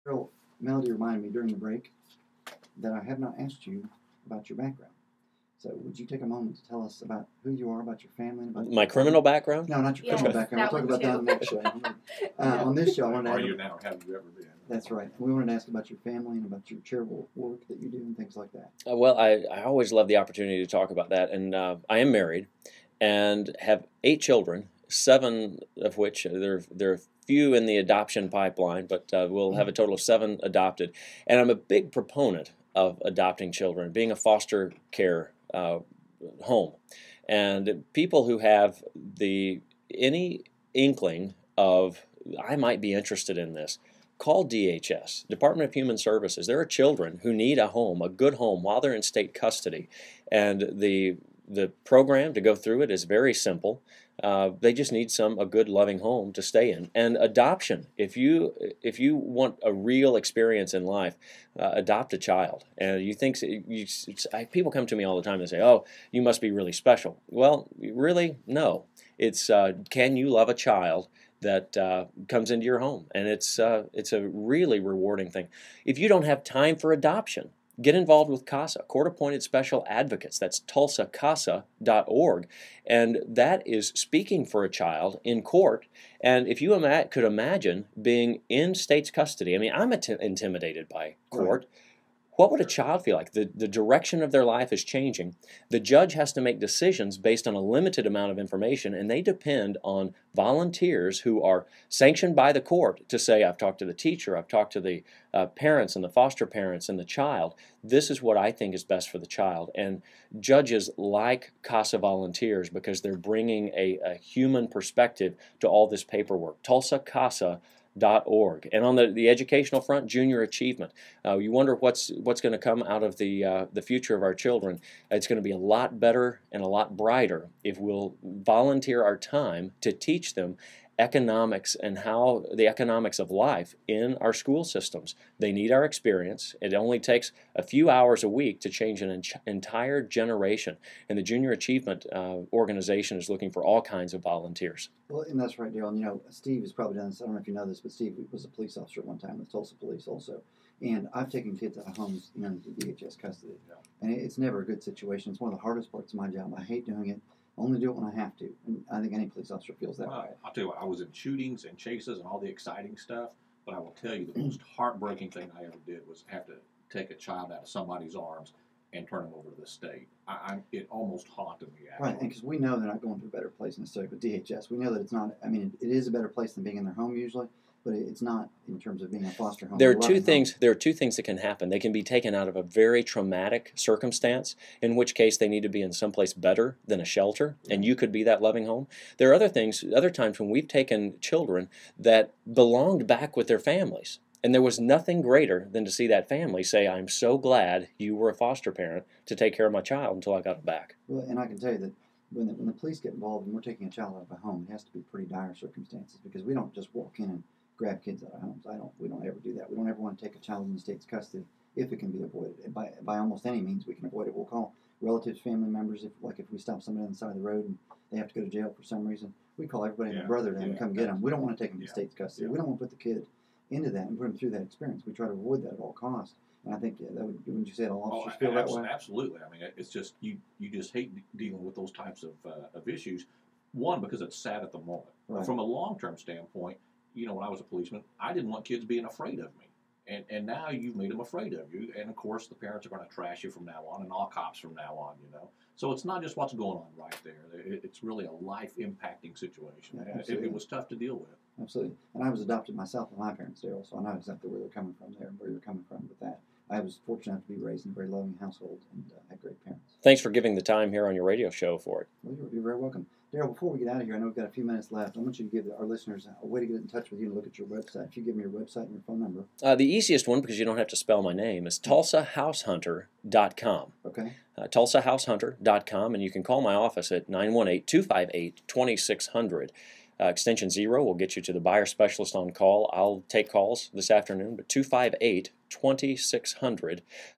Darryl, Melody reminded me during the break that I have not asked you about your background. So would you take a moment to tell us about who you are, about your family, and about my criminal background? No, not your criminal background. We'll talk about that on the next show. On this show, I wanted to Are you now? Have you ever been? That's right. We wanted to ask about your family and about your charitable work that you do and things like that. Well, I always love the opportunity to talk about that, and I am married and have 8 children, 7 of which there are few in the adoption pipeline, but we'll have a total of 7 adopted. And I'm a big proponent of adopting children, being a foster care home. And people who have any inkling of, I might be interested in this, call DHS, Department of Human Services. There are children who need a home, a good home, while they're in state custody. And the program to go through it is very simple. They just need a good, loving home to stay in. And adoption, if you want a real experience in life, adopt a child. And you think people come to me all the time and say, "Oh, you must be really special." Well, really, no. It's can you love a child that comes into your home? And it's a really rewarding thing. If you don't have time for adoption, get involved with CASA, Court-Appointed Special Advocates. That's TulsaCASA.org. And that is speaking for a child in court. And if you could imagine being in state's custody, I mean, I'm intimidated by court. Right. What would a child feel like? The direction of their life is changing. The judge has to make decisions based on a limited amount of information, and they depend on volunteers who are sanctioned by the court to say, I've talked to the teacher, I've talked to the parents and the foster parents and the child. This is what I think is best for the child. And judges like CASA volunteers because they're bringing a human perspective to all this paperwork. TulsaCASA.org. And on the educational front, junior achievement. You wonder what's going to come out of the future of our children. It's going to be a lot better and a lot brighter if we'll volunteer our time to teach them economics and how the economics of life in our school systems. They need our experience. It only takes a few hours a week to change an entire generation. And the Junior Achievement organization is looking for all kinds of volunteers. Well, and that's right, Darryl. And, you know, Steve has probably done this. I don't know if you know this, but Steve was a police officer at one time with Tulsa Police also. And I've taken kids out of homes into DHS custody. Yeah. And it's never a good situation. It's one of the hardest parts of my job. I hate doing it. Only do it when I have to. And I think any police officer feels that way. I'll tell you what, I was in shootings and chases and all the exciting stuff, but I will tell you the most heartbreaking thing I ever did was have to take a child out of somebody's arms and turn them over to the state. It almost haunted me. Actually. Right, and because we know they're not going to a better place necessarily with DHS. We know that it's not, I mean, it is a better place than being in their home usually, but it's not in terms of being a foster home. There are two things that can happen. They can be taken out of a very traumatic circumstance, in which case they need to be in someplace better than a shelter, and you could be that loving home. There are other times when we've taken children that belonged back with their families, and there was nothing greater than to see that family say, I'm so glad you were a foster parent to take care of my child until I got it back. Well, and I can tell you that when the police get involved and we're taking a child out of a home, it has to be pretty dire circumstances, because we don't just walk in and grab kids out of homes. We don't ever do that. We don't ever want to take a child into state's custody if it can be avoided. By almost any means we can avoid it. We'll call relatives, family members. If we stop somebody on the side of the road and they have to go to jail for some reason, we call everybody and their brother to come get them. We don't want to take them to state's custody. We don't want to put the kid into that and put them through that experience. We try to avoid that at all costs. And I think wouldn't you say all officers feel that way? Absolutely. I mean, it's just you just hate dealing with those types of issues. One, because it's sad at the moment. Right. From a long-term standpoint, you know, when I was a policeman, I didn't want kids being afraid of me. And now you've made them afraid of you. And, of course, the parents are going to trash you from now on, and all cops from now on, you know. So it's not just what's going on right there. It's really a life-impacting situation. Yeah, it was tough to deal with. Absolutely. And I was adopted myself by my parents, Darryl, so I know exactly where they're coming from there and where you're coming from with that. I was fortunate to be raised in a very loving household and had great parents. Thanks for giving the time here on your radio show for it. Well, you're very welcome. Darryl, before we get out of here, I know we've got a few minutes left. I want you to give our listeners a way to get in touch with you and look at your website. If you give me your website and your phone number. The easiest one, because you don't have to spell my name, is TulsaHouseHunter.com. Okay. TulsaHouseHunter.com, and you can call my office at 918-258-2600. Extension 0 will get you to the buyer specialist on call. I'll take calls this afternoon, but 258-2600.